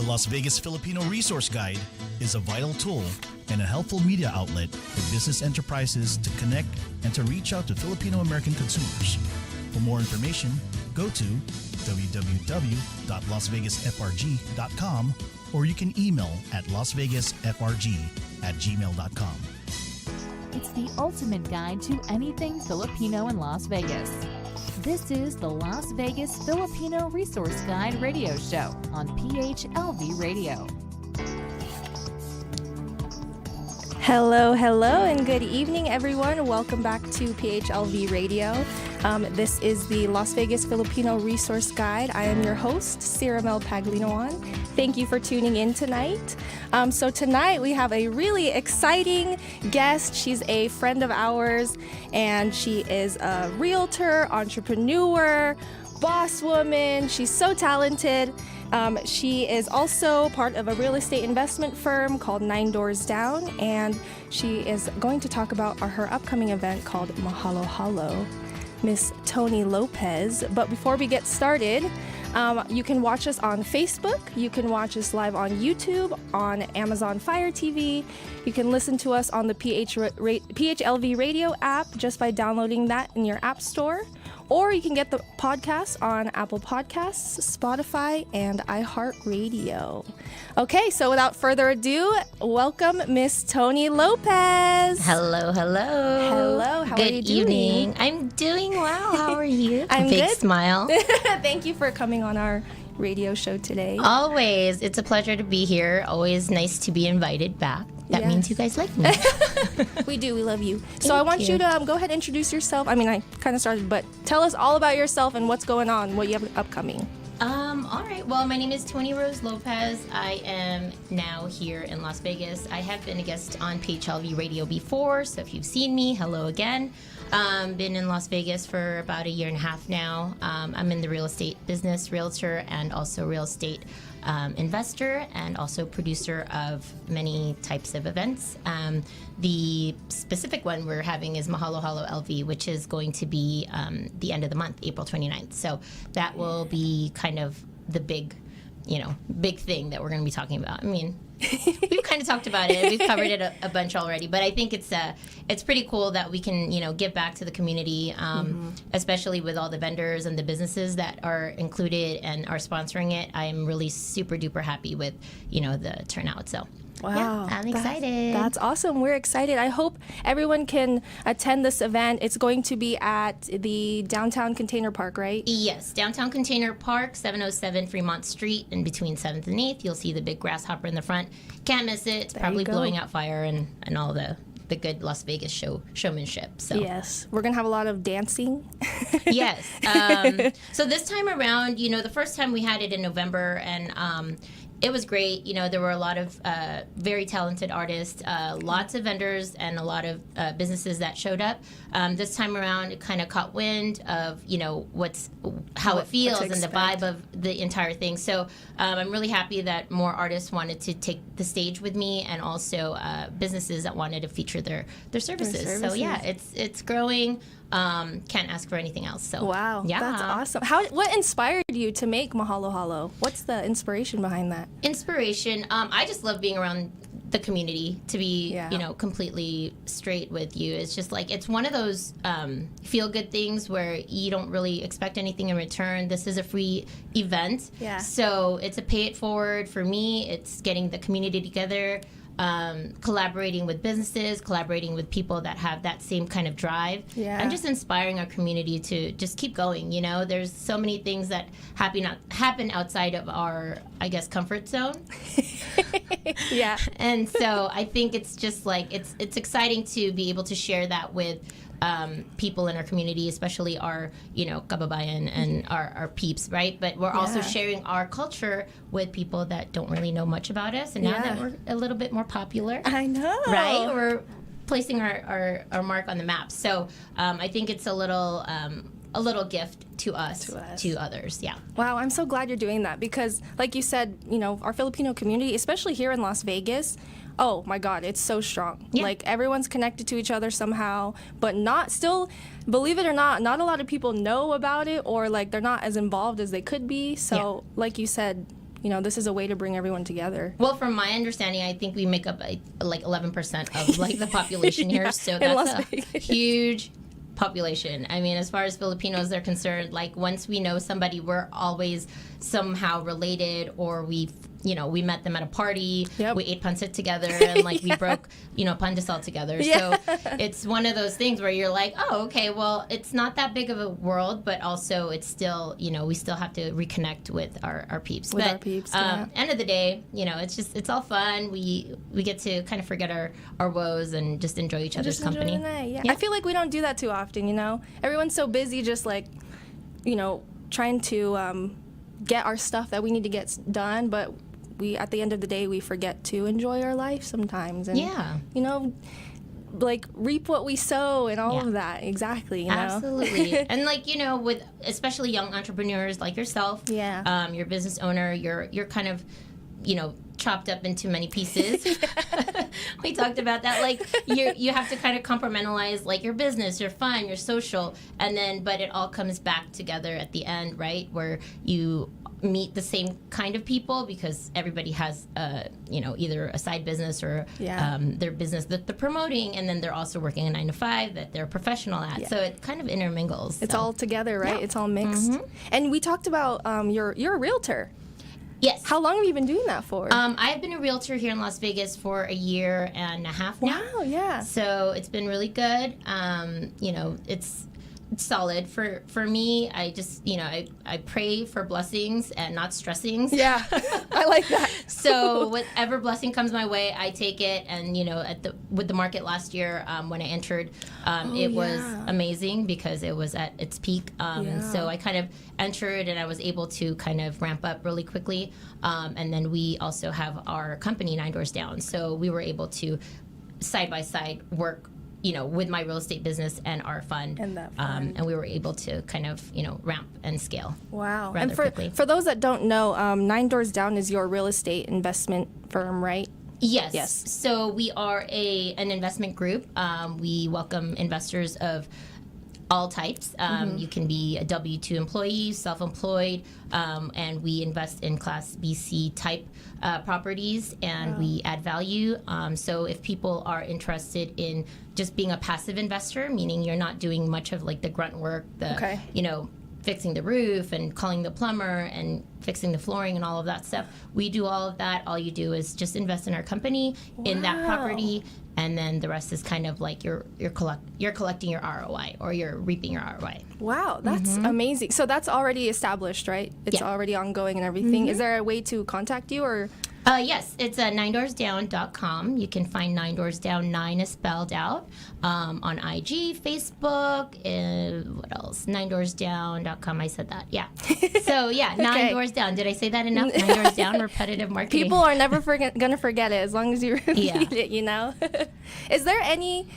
Las Vegas Filipino Resource Guide is a vital tool and a helpful media outlet for business enterprises to connect and to reach out to Filipino American consumers. For more information, go to www.lasvegasfrg.com or you can email at lasvegasfrg@gmail.com. It's the ultimate guide to anything Filipino in Las Vegas. This is the Las Vegas Filipino Resource Guide radio show on PHLV Radio. Hello, and good evening, everyone. Welcome back to PHLV Radio. This is the Las Vegas Filipino Resource Guide. I am your host, Ciramel Paglinoan. Thank you for tuning in tonight. So tonight we have a really exciting guest. She's a friend of ours, and she is a realtor, entrepreneur, boss woman. She's so talented. She is also part of a real estate investment firm called 9 Doors Down, and she is going to talk about her upcoming event called Mahalo Halo, Miss Toni Lopez. But before we get started, you can watch us on Facebook. You can watch us live on YouTube, on Amazon Fire TV. You can listen to us on the PHLV Radio app just by downloading that in your app store. Or you can get the podcast on Apple Podcasts, Spotify, and iHeartRadio. Okay, so without further ado, welcome Miss Toni Lopez. Hello. Hello, how are you doing? Good evening. I'm doing well. How are you? I'm Big good. Smile. Thank you for coming on our radio show today. Always. It's a pleasure to be here. Always nice to be invited back. That means you guys like me. We do. We love you. So I want you to go ahead and introduce yourself. I mean, I kind of started, but tell us all about yourself and what's going on, what you have upcoming. All right. Well, my name is Toni Rose Lopez. I am now here in Las Vegas. I have been a guest on PHLV Radio before, so if you've seen me, hello again. Been in Las Vegas for about a year and a half now. I'm in the real estate business, realtor, and also real estate investor, and also producer of many types of events. The specific one we're having is Mahalo Halo LV, which is going to be the end of the month, April 29th. So that will be kind of the big thing that we're going to be talking about. I mean, we've kind of talked about it. We've covered it a bunch already, but I think it's pretty cool that we can, give back to the community, especially with all the vendors and the businesses that are included and are sponsoring it. I'm really super duper happy with, the turnout. So. Wow. Yeah, I'm excited. That's awesome. We're excited. I hope everyone can attend this event. It's going to be at the Downtown Container Park, right? Yes, Downtown Container Park, 707 Fremont Street, in between 7th and 8th. You'll see the big grasshopper in the front. Can't miss it. It's probably blowing out fire and all the good Las Vegas showmanship. So yes, we're going to have a lot of dancing. Yes. So this time around, the first time we had it in November, and it was great. There were a lot of very talented artists, lots of vendors, and a lot of businesses that showed up. This time around, it kind of caught wind of, how it feels and the vibe of the entire thing. So I'm really happy that more artists wanted to take the stage with me, and also businesses that wanted to feature their services. So yeah, it's growing. Can't ask for anything else. So wow, yeah, that's awesome. What inspired you to make Mahalo Halo? What's the inspiration behind that? Inspiration. I just love being around the community. To be, completely straight with you, it's just like it's one of those feel good things where you don't really expect anything in return. This is a free event, so it's a pay it forward for me. It's getting the community together. Collaborating with businesses, collaborating with people that have that same kind of drive, and just inspiring our community to just keep going. There's so many things that happen outside of our, I guess, comfort zone. Yeah. And so I think it's just like it's exciting to be able to share that with people in our community, especially our, kababayan and our peeps, right? But we're also sharing our culture with people that don't really know much about us. And now that we're a little bit more popular, I know, right? We're placing our mark on the map. So I think it's a little gift to us, to others. Yeah. Wow, I'm so glad you're doing that because, like you said, our Filipino community, especially here in Las Vegas, oh my God, it's so strong. Yeah. Like everyone's connected to each other somehow, but believe it or not a lot of people know about it, or like they're not as involved as they could be. So like you said, this is a way to bring everyone together. Well, from my understanding, I think we make up like 11% of like the population here, so in Las that's a Vegas. huge population. I mean, as far as Filipinos are concerned, like once we know somebody, we're always somehow related, or we met them at a party, Yep. we ate pancit together, and like we broke, pandesal together. Yeah. So it's one of those things where you're like, oh, okay, well, it's not that big of a world, but also it's still, we still have to reconnect with our peeps. With but, our peeps, yeah. End of the day, it's all fun. We get to kind of forget our woes and just enjoy each other's Just enjoy company. the night, yeah. Yeah. I feel like we don't do that too often, Everyone's so busy just like, trying to get our stuff that we need to get done, but at the end of the day, we forget to enjoy our life sometimes. And, Yeah. like reap what we sow and all Yeah. of that. Exactly, Absolutely. And like, with especially young entrepreneurs like yourself, Yeah. you're a business owner, you're kind of, chopped up into many pieces. We talked about that. Like you have to kind of compartmentalize like your business, your fun, your social, and then but it all comes back together at the end, right? Where you meet the same kind of people because everybody has either a side business or Yeah. their business that they're promoting, and then they're also working a 9 to 5 that they're a professional at. Yeah. So it kind of intermingles. It's so. all together, right? Yeah. It's all mixed. And we talked about you're a realtor. Yes. How long have you been doing that for? I've been a realtor here in Las Vegas for a year and a half now. Wow, yeah. So it's been really good. It's solid for me. I just I pray for blessings and not stressings. Yeah, I like that. So whatever blessing comes my way, I take it. And with the market last year, when I entered, it was amazing because it was at its peak. So I kind of entered and I was able to kind of ramp up really quickly. And then we also have our company 9 Doors Down, so we were able to side by side work with my real estate business and our fund. And that fund. And we were able to kind of, ramp and scale. Wow. rather And quickly. for those that don't know, 9 Doors Down is your real estate investment firm, right? Yes. Yes. So we are an investment group. We welcome investors of all types. You can be a W-2 employee, self-employed, and we invest in Class BC type properties, and we add value. So if people are interested in just being a passive investor, meaning you're not doing much of like the grunt work, Okay. fixing the roof and calling the plumber and fixing the flooring and all of that stuff. We do all of that. All you do is just invest in our company, in that property, and then the rest is kind of like you're collecting your ROI, or you're reaping your ROI. Wow, that's amazing. So that's already established, right? It's Yeah. already ongoing and everything. Is there a way to contact you, or? Yes, it's 9doorsdown.com. You can find 9 Doors Down, 9 is spelled out, on IG, Facebook, what else? 9doorsdown.com. I said that, yeah. So, yeah, 9 Doors Down. Did I say that enough? 9 Doors Down, repetitive marketing. People are never going to forget it as long as you repeat Yeah. it, Is there any,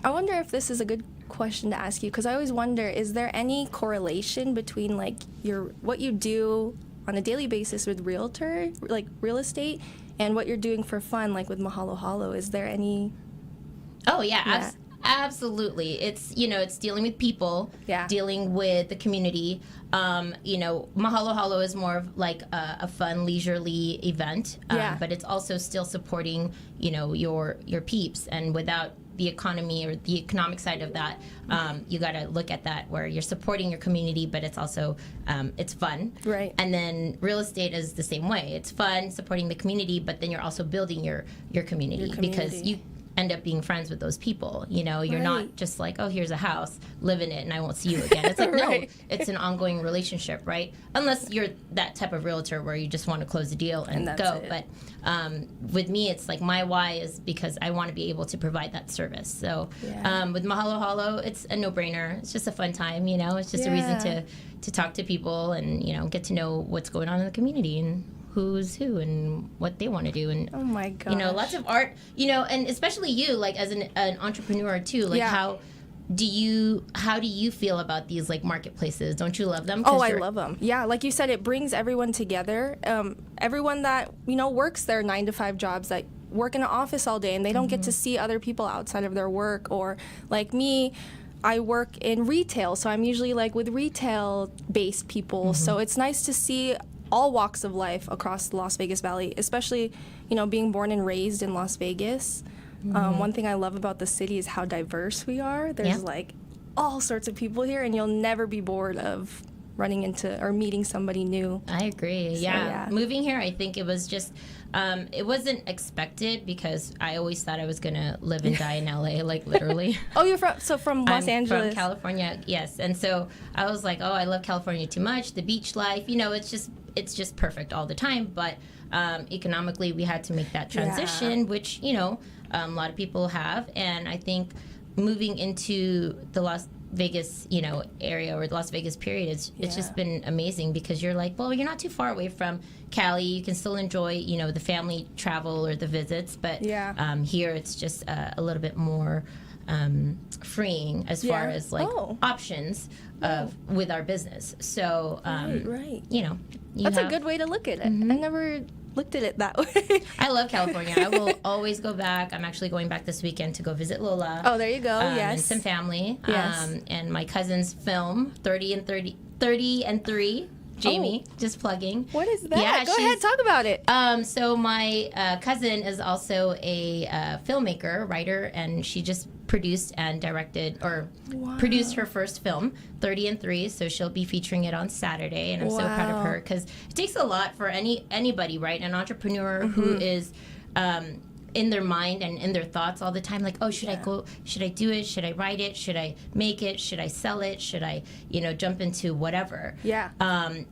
I wonder if this is a good question to ask you, because I always wonder, is there any correlation between like what you do on a daily basis with real estate, and what you're doing for fun, like with Mahalo Halo? Is there any? Oh yeah, absolutely. It's it's dealing with people, dealing with the community. Mahalo Halo is more of like a fun, leisurely event, but it's also still supporting your peeps. And without the economy or the economic side of that, you got to look at that where you're supporting your community, but it's also it's fun. Right. And then real estate is the same way. It's fun supporting the community, but then you're also building your community, because you end up being friends with those people. You're not just like, oh, here's a house, live in it, and I won't see you again. It's like, no, it's an ongoing relationship, right? Unless you're that type of realtor where you just want to close the deal and go. It. But with me, it's like my why is because I want to be able to provide that service. So with Mahalo Halo, it's a no-brainer. It's just a fun time, It's just a reason to talk to people and, get to know what's going on in the community and who's who and what they want to do. And oh my god, lots of art, and especially you, like as an entrepreneur too, like how do you feel about these like marketplaces? Don't you love them? Oh, I love them. Yeah, like you said, it brings everyone together. Everyone that works their 9 to 5 jobs, that work in an office all day, and they don't get to see other people outside of their work. Or like me, I work in retail, so I'm usually like with retail based people. So it's nice to see all walks of life across the Las Vegas Valley, especially, being born and raised in Las Vegas. One thing I love about the city is how diverse we are. There's like all sorts of people here, and you'll never be bored of running into or meeting somebody new. I agree. So, yeah. Moving here, I think it was just, it wasn't expected because I always thought I was going to live and die in LA, like literally. Oh, you're from Los Angeles? From California, yes. And so I was like, oh, I love California too much. The beach life, it's just perfect all the time. But economically, we had to make that transition, which, a lot of people have. And I think moving into the Las Vegas, area or the Las Vegas period, it's just been amazing because you're like, well, you're not too far away from Cali. You can still enjoy, the family travel or the visits. But here it's just a little bit more freeing as far as like options with our business. So, right. That's a good way to look at it. I never looked at it that way. I love California. I will always go back. I'm actually going back this weekend to go visit Lola. Oh, there you go. Yes. And some family. Yes. And my cousin's film, 30 and 3. Jamie, just plugging. What is that? Yeah, go ahead, talk about it. So my cousin is also a filmmaker, writer, and she just produced and directed produced her first film, 30 and 3. So she'll be featuring it on Saturday, and I'm so proud of her because it takes a lot for anybody, right? An entrepreneur who is in their mind and in their thoughts all the time, like, oh, should I go, should I do it, should I write it, should I make it, should I sell it, should I jump into whatever.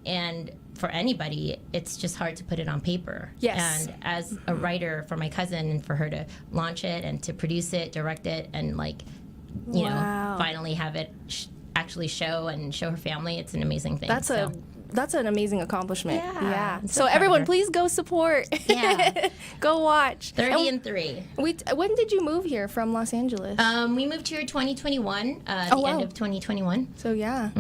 And for anybody, it's just hard to put it on paper. And as a writer for my cousin and for her to launch it and to produce it, direct it, and finally have it actually show her family, it's an amazing thing. That's an amazing accomplishment. Yeah. So everyone, please go support. Yeah. Go watch. 30 and 3. When did you move here from Los Angeles? We moved here 2021, end of 2021. So yeah.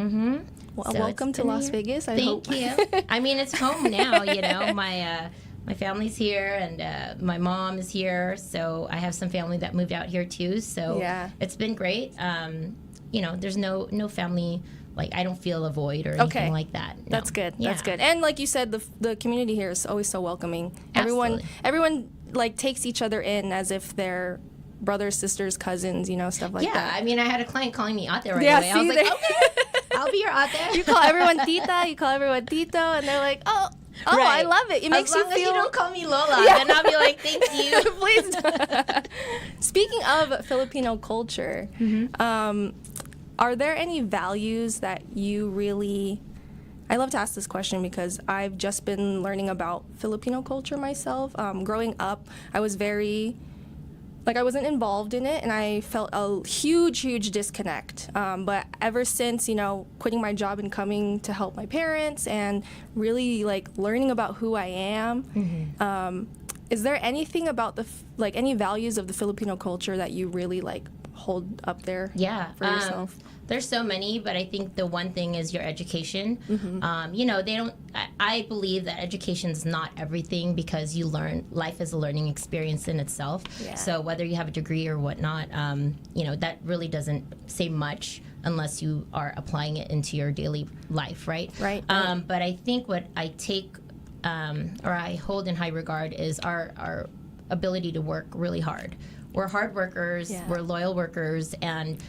Well, So welcome to Las Vegas. Thank you. I mean, it's home now. My family's here and my mom is here. So I have some family that moved out here too. So it's been great. There's no family. Like, I don't feel a void or anything like that. No. That's good. Yeah. That's good. And like you said, the community here is always so welcoming. Absolutely. Everyone like takes each other in as if they're brothers, sisters, cousins, stuff like that. Yeah, I mean, I had a client calling me ate right away. I was like, okay, I'll be your ate. You call everyone tita, you call everyone tito, and they're like, oh, right. I love it. It makes you feel. As long as you don't call me Lola, then I'll be like, thank you. Please don't. Speaking of Filipino culture, are there any values that you really... I love to ask this question because I've just been learning about Filipino culture myself. Growing up, I was I wasn't involved in it, and I felt a huge disconnect. But ever since, quitting my job and coming to help my parents and really, learning about who I am, is there anything about any values of the Filipino culture that you really, hold up there for yourself? There's so many, but I think the one thing is your education. I believe that education is not everything because you learn. Life is a learning experience in itself. Yeah. So whether you have a degree or whatnot, that really doesn't say much unless you are applying it into your daily life, right? Right. But I think what I take or I hold in high regard is our ability to work really hard. We're hard workers, we're loyal workers, and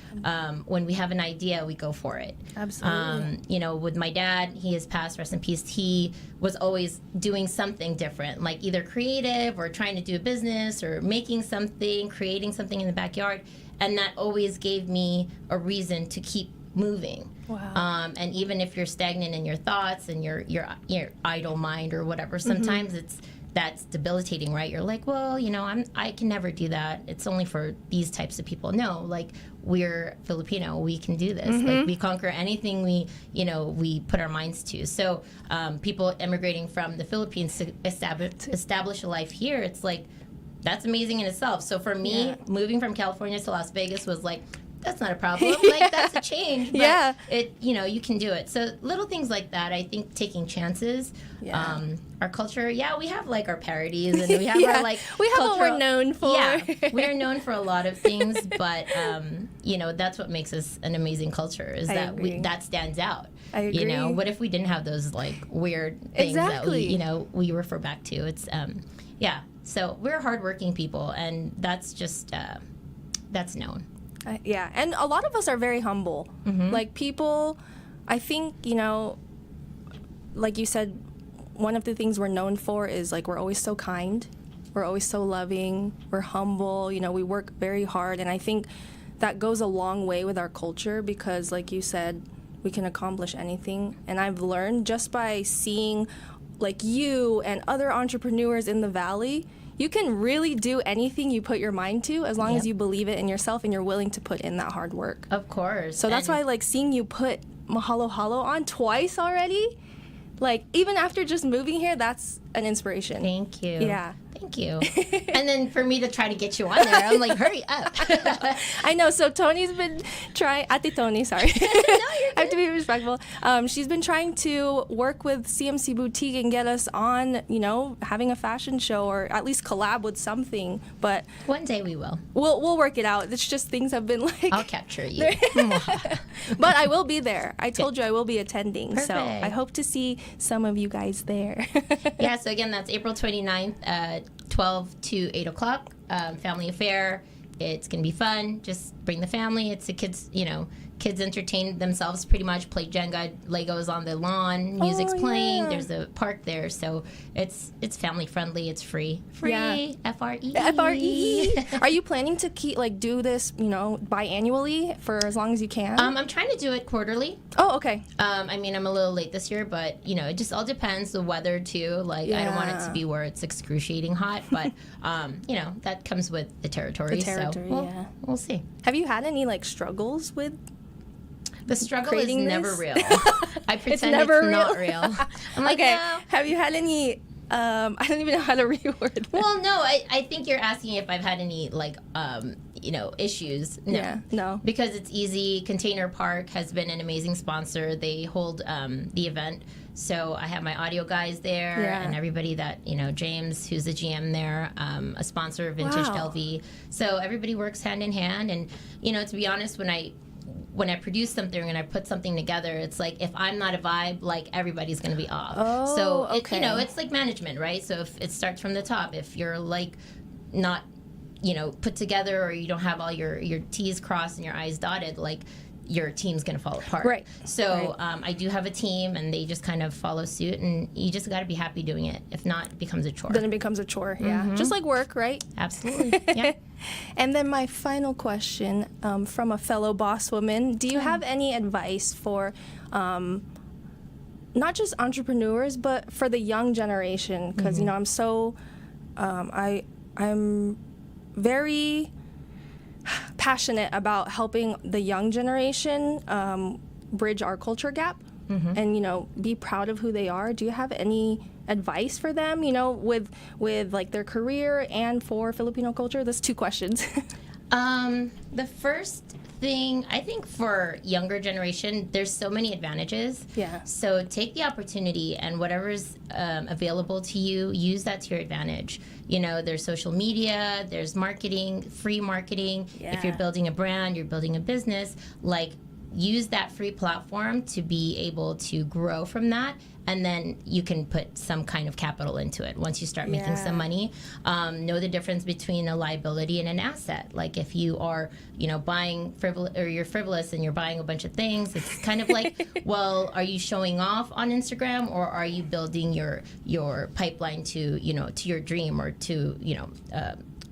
when we have an idea, we go for it. Absolutely. With my dad, he has passed, rest in peace, he was always doing something different, like either creative or trying to do a business or making something, creating something in the backyard, and that always gave me a reason to keep moving. Wow. And even if you're stagnant in your thoughts and your idle mind or whatever, sometimes that's debilitating, right? You're like, well, I can never do that. It's only for these types of people. No, we're Filipino. We can do this. We conquer anything we put our minds to. So people immigrating from the Philippines to establish a life here, it's that's amazing in itself. So for me, moving from California to Las Vegas was that's not a problem. Like, that's a change. But Yeah. you can do it. So little things like that, I think taking chances. Yeah. Our culture, we have like our parodies and we have Yeah. our like We have what cultural- we're known for. Yeah, we are known for a lot of things, but that's what makes us an amazing culture is I that agree. that stands out. I agree. What if we didn't have those like weird things Exactly. that we refer back to? It's So we're hardworking people, and that's just that's known. Yeah, and a lot of us are very humble. Like people, I think, like you said, one of the things we're known for is like we're always so kind, we're always so loving, we're humble, we work very hard, and I think that goes a long way with our culture because, like you said, we can accomplish anything. And I've learned just by seeing like you and other entrepreneurs in the Valley, you can really do anything you put your mind to as long as you believe it in yourself and you're willing to put in that hard work. Of course. So that's why, like, seeing you put Mahalo Halo on twice already, like, even after just moving here, that's an inspiration. Thank you. Yeah. Thank you. And then for me to try to get you on there, I'm like, hurry up. I know. So Toni's been trying. Ate Toni, sorry. I have to be respectful. She's been trying to work with CMC Boutique and get us on, having a fashion show or at least collab with something. But One day we will. we'll work it out. It's just things have been like. I'll capture you. But I will be there. I told you I will be attending. So Perfect. I hope to see some of you guys there. Yeah, so again, that's April 29th, 12 to 8 o'clock, family affair. It's going to be fun. Just bring the family. It's the kids, kids entertain themselves pretty much, play Jenga, Legos on the lawn, music's playing. yeah. There's a park there, so it's family friendly. It's free. Free, Yeah. F-R-E. FRE. Are you planning to do this, biannually for as long as you can? I'm trying to do it quarterly. Oh, okay. I'm a little late this year, but it just all depends the weather too. Like I don't want it Yeah. to be where it's excruciating hot, but that comes with the territory. The territory, so yeah. we'll see. Have you had any struggles with? The struggle is Creating never this? real. I pretend never it's not real. real. I'm like, Okay. no. Have you had any? I don't even know how to reword that. Well, no. I think you're asking if I've had any issues. No. Yeah, no. Because it's easy. Container Park has been an amazing sponsor. They hold the event. So I have my audio guys there Yeah. and everybody that, James, who's the GM there, a sponsor of Vintage Wow. LV. So everybody works hand in hand. And, to be honest, when I produce something and I put something together, it's like if I'm not a vibe, like everybody's going to be off. Oh, so okay. it's like management, right? So if it starts from the top, if you're like not, put together or you don't have all your T's crossed and your I's dotted, like your team's going to fall apart. Right. So Right. I do have a team and they just kind of follow suit and you just got to be happy doing it. If not, it becomes a chore. Then it becomes a chore. Yeah, just like work, right? Absolutely. Yeah. And then my final question from a fellow boss woman: do you have any advice for not just entrepreneurs, but for the young generation? Because I'm so I'm very passionate about helping the young generation bridge our culture gap and be proud of who they are. Do you have any advice for them, with like their career and for Filipino culture? That's 2 questions. The first thing, I think for younger generation, there's so many advantages. Yeah. So take the opportunity and whatever's available to you, use that to your advantage. There's social media, there's marketing, free marketing. If you're Yeah. building a brand, you're building a business, like use that free platform to be able to grow from that. And then you can put some kind of capital into it once you start making Yeah. some money. Know the difference between a liability and an asset. Like if you are, buying you're frivolous and you're buying a bunch of things, it's kind of like, well, are you showing off on Instagram or are you building your pipeline to your dream or to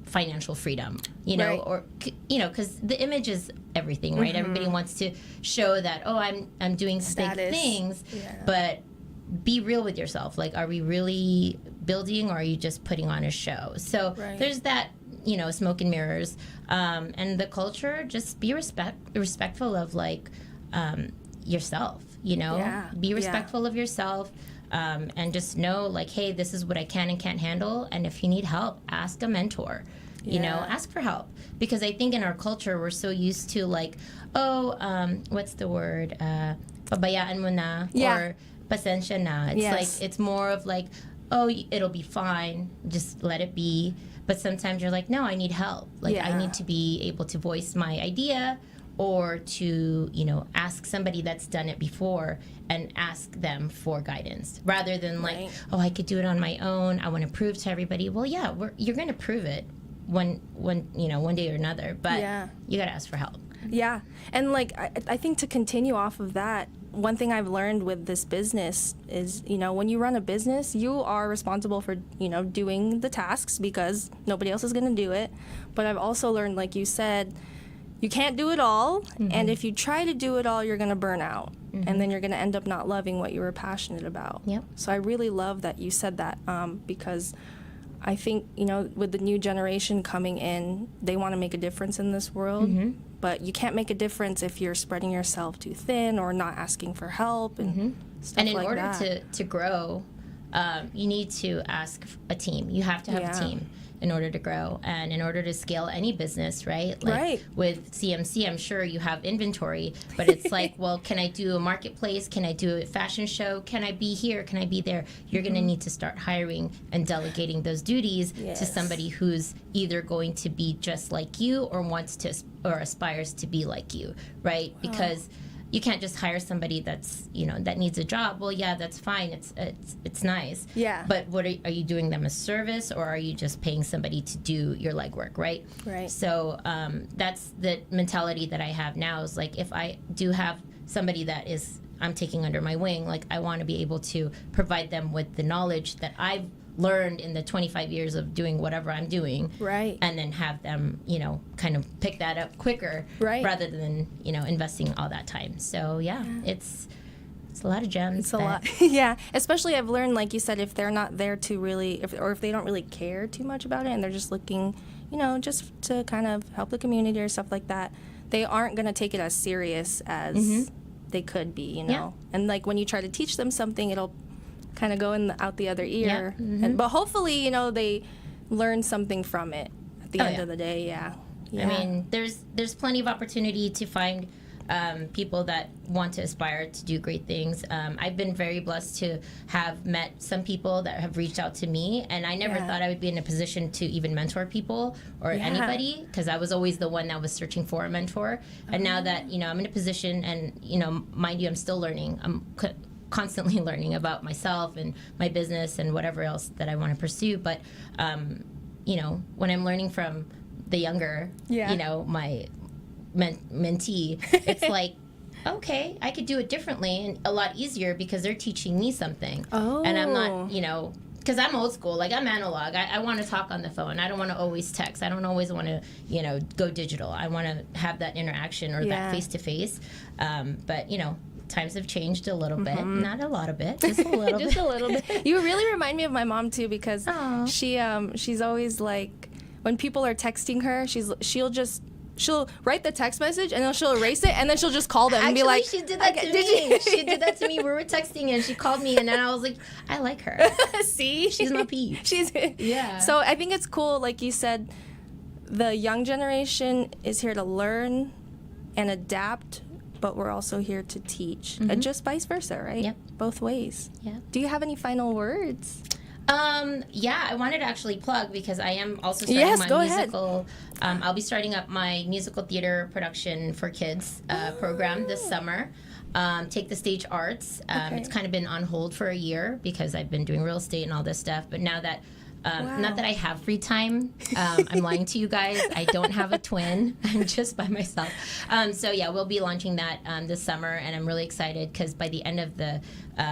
financial freedom? Right. Or because the image is everything, right? Everybody wants to show that, oh, I'm doing big Status. things, Yeah. but be real with yourself. Like, are we really building or are you just putting on a show? So Right. there's that, smoke and mirrors. And the culture, just be respectful of like yourself, Yeah. Be Yeah. respectful of yourself. And just know like, hey, this is what I can and can't handle. And if you need help, ask a mentor. You know, ask for help. Because I think in our culture, we're so used to like, what's the word? Pabayaan mo na, or pasensya na. It's like, it's more of like, oh, it'll be fine. Just let it be. But sometimes you're like, no, I need help. Like, I need to be able to voice my idea, or to, you know, ask somebody that's done it before and ask them for guidance, rather than like, oh, I could do it on my own. I want to prove to everybody. Well, yeah, you're going to prove it one day or another, but you got to ask for help. Yeah. And like, I think to continue off of that, one thing I've learned with this business is, you know, when you run a business, you are responsible for, you know, doing the tasks because nobody else is going to do it. But I've also learned, like you said, you can't do it all. And if you try to do it all, you're going to burn out. And then you're going to end up not loving what you were passionate about. Yep. So I really love that you said that, because I think, you know, with the new generation coming in, they want to make a difference in this world. But you can't make a difference if you're spreading yourself too thin or not asking for help and stuff like that. And in order to grow, you need to ask a team. You have to have a team in order to grow, and in order to scale any business, right? Like with CMC, I'm sure you have inventory, but it's like, well, can I do a marketplace? Can I do a fashion show? Can I be here? Can I be there? You're going to need to start hiring and delegating those duties to somebody who's either going to be just like you or wants to or aspires to be like you, right? Because you can't just hire somebody that's, you know, that needs a job. Well, yeah, that's fine. It's nice. Yeah. But what are you doing them a service, or are you just paying somebody to do your legwork, right? Right. So that's the mentality that I have now, is like, if I do have somebody that I'm taking under my wing, like, I want to be able to provide them with the knowledge that I've learned in the 25 years of doing whatever I'm doing, right? And then have them, you know, kind of pick that up quicker, right? Rather than, you know, investing all that time. So it's a lot of gems. It's a lot. Yeah, especially I've learned, like you said, if they're not there to really, if they don't really care too much about it, and they're just looking, you know, just to kind of help the community or stuff like that, they aren't going to take it as serious as they could be, you know. And like when you try to teach them something, it'll kind of go out the other ear. But hopefully, you know, they learn something from it at the end of the day. I mean, there's plenty of opportunity to find people that want to aspire to do great things. I've been very blessed to have met some people that have reached out to me, and I never thought I would be in a position to even mentor people or anybody, because I was always the one that was searching for a mentor. And now that, you know, I'm in a position, and, you know, mind you, I'm still learning. I'm constantly learning about myself and my business and whatever else that I want to pursue. But, you know, when I'm learning from the younger, you know, my mentee, it's like, okay, I could do it differently and a lot easier because they're teaching me something. And I'm not, you know, because I'm old school, like I'm analog. I want to talk on the phone. I don't want to always text. I don't always want to, you know, go digital. I want to have that interaction or that face-to-face. But, you know, times have changed a little bit. Not a lot of it, just a little just bit. a little bit. You really remind me of my mom too, because she's always like, when people are texting her, she'll write the text message and then she'll erase it and then she'll just call them and be like, she did that to me. She did that to me. We were texting and she called me, and then I was like, I like her. See, she's my pee. So I think it's cool, like you said, the young generation is here to learn and adapt, but we're also here to teach. Just vice versa, right? Yep. Both ways. Yeah. Do you have any final words? I wanted to actually plug, because I am also starting my musical. I'll be starting up my musical theater production for kids program this summer. Take the Stage Arts. It's kind of been on hold for a year because I've been doing real estate and all this stuff. But now that not that I have free time. I'm lying to you guys. I don't have a twin. I'm just by myself. We'll be launching that this summer, and I'm really excited because by the end of the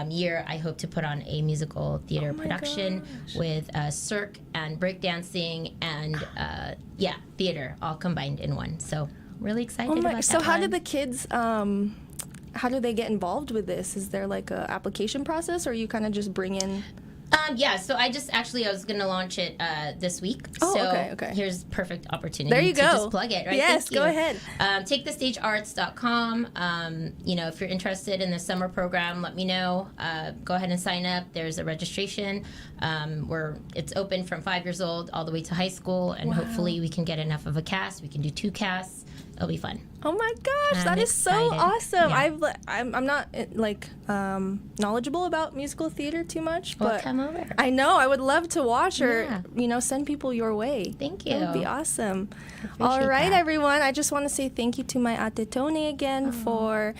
year, I hope to put on a musical theater production with cirque and breakdancing and theater all combined in one. So really excited about that. So how did the kids? How do they get involved with this? Is there like a application process, or you kind of just bring in? Yeah, so I was going to launch it this week. Oh, so okay. here's perfect opportunity There you to go. just plug it, right? Yes, Thank you. go ahead. TakeTheStageArts.com. If you're interested in the summer program, let me know. Go ahead and sign up. There's a registration where it's open from 5 years old all the way to high school, and hopefully we can get enough of a cast. We can do 2 casts. It'll be fun. Oh my gosh, that is so excited. awesome! Yeah. I'm not knowledgeable about musical theater too much, Well, but come over. I know I would love to watch Yeah. or send people your way. Thank you. That would be awesome. Appreciate All right, that. everyone. I just want to say thank you to my ate Toni again for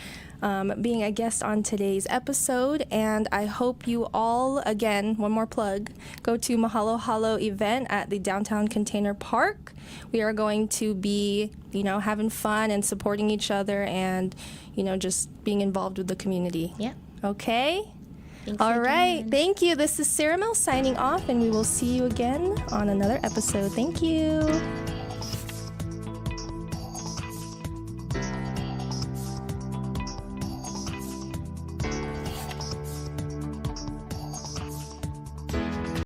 being a guest on today's episode, and I hope you all, again, one more plug, go to Mahalo Halo event at the Downtown Container Park. We are going to be, having fun and supporting each other and, just being involved with the community. Yeah. Okay? Thanks All right. again. Thank you. This is Sarah Mel signing off, and we will see you again on another episode. Thank you.